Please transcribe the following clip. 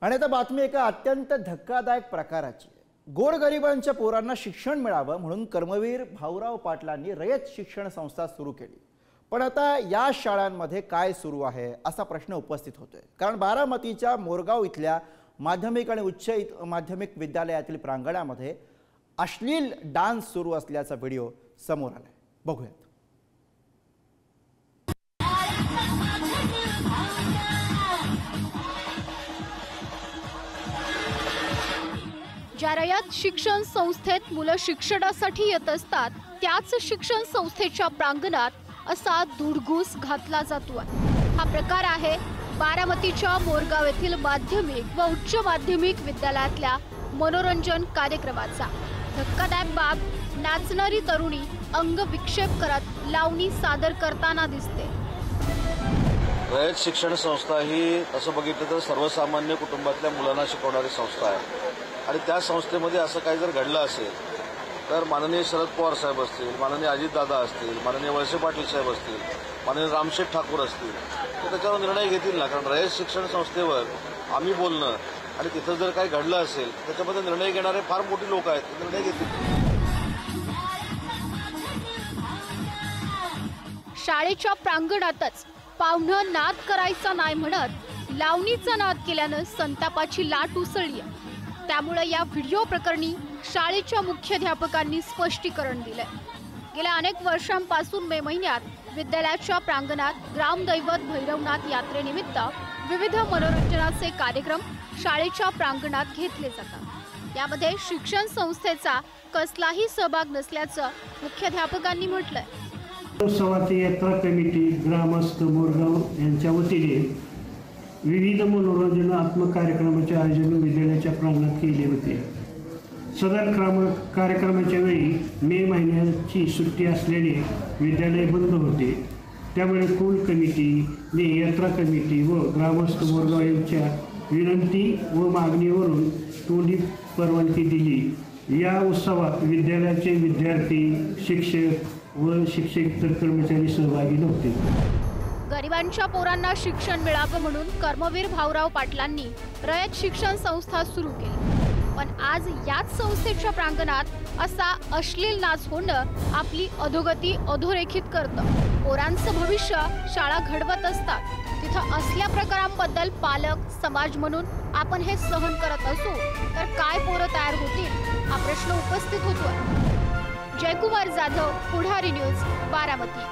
आणि आता बातमी एका अत्यंत धक्कादायक प्रकाराची आहे। गोरगरिबांच्या पोरांना शिक्षण मिळावं म्हणून कर्मवीर भाऊराव पाटलांनी रयत शिक्षण संस्था सुरू केली। पण आता या शाळांमध्ये काय सुरू आहे असा प्रश्न उपस्थित होतोय, कारण बारामतीच्या मोरगाव इथल्या माध्यमिक आणि उच्च माध्यमिक विद्यालयातील प्रांगणामध्ये अश्लील डान्स सुरू असल्याचा व्हिडिओ समोर आलाय। बघूयात। ज्या रयत शिक्षण संस्थेत मुलं शिक्षणासाठी येत असतात त्याच शिक्षण संस्थेच्या प्रांगणात असा धुडगूस घातला जातोय। हा प्रकार आहे बारामतीच्या मोरगाव येथील माध्यमिक व उच्च माध्यमिक विद्यालयातल्या मनोरंजन कार्यक्रमाचा। धक्कादायक बाब, नाचणारी तरुणी अंग विक्षेप करत लावणी सादर करताना दिसते। रयत शिक्षण संस्था ही असं बघितलं तर सर्वसामान्य कुटुंबातल्या मुलांना शिकवणारी संस्था आहे आणि त्या संस्थेमध्ये असं काही जर घडलं असेल तर माननीय शरद पवार साहेब असतील, माननीय अजितदादा असतील, माननीय वळसे पाटील साहेब असतील, माननीय रामशेठ ठाकूर असतील तर त्याच्यावर निर्णय घेतील ना। कारण रयत शिक्षण संस्थेवर आम्ही बोलणं आणि तिथं जर काही घडलं असेल त्याच्यामध्ये निर्णय घेणारे फार मोठी लोक आहेत, निर्णय घेतील। शाळेच्या प्रांगणातच पाहुणं नाद करायचा नाही म्हणत लावणीचा नाद केल्यानं संतापाची लाट उसळली। त्यामुळे या व्हिडिओ प्रकरणी शाळेच्या मुख्याध्यापकांनी स्पष्टीकरण दिले। गेल्या अनेक वर्षांपासून मे महिन्यात विद्यालयाच्या प्रांगणात ग्रामदैवत भैरवनाथ यात्रेनिमित्त विविध मनोरंजनाचे कार्यक्रम शाळेच्या प्रांगणात घेतले जातात। यामध्ये शिक्षण संस्थेचा कसलाही सहभाग नसल्याचं मुख्याध्यापकांनी म्हटलंय। उत्सवाची यात्रा कमिटी ग्रामस्थ मोरगाव यांच्या वतीने विविध मनोरंजनात्मक कार्यक्रमाचे आयोजन विद्यालयाच्या प्रांगणात केले होते। सदर कार्यक्रमाच्या वेळी मे महिन्याची सुट्टी असल्याने विद्यालय बंद होते। त्यामुळे कुल कमिटी, यात्रा कमिटी व ग्रामस्थ मोरगाव यांच्या विनंती व मागणीवरून तोंडी परवानगी दिली। या उत्सवात विद्यालयाचे विद्यार्थी, शिक्षक व शिक्षकेतर कर्मचारी सहभागी नव्हते। गरिबांच्या पोरांना शिक्षण मिळावं म्हणून कर्मवीर भाऊराव पाटलांनी रयत शिक्षण संस्था सुरू केली। पण आज याच संस्थेच्या प्रांगणात असा अश्लील नाच होणं आपली अधोगती अधोरेखित करतं। पोरांचं भविष्य शाळा घडवत असतात, तिथं असल्या प्रकारांबद्दल पालक, समाज म्हणून आपण हे सहन करत असू तर काय पोरं तयार होतील हा प्रश्न उपस्थित होतो। जयकुमार जाधव, पुढारी न्यूज, बारामती।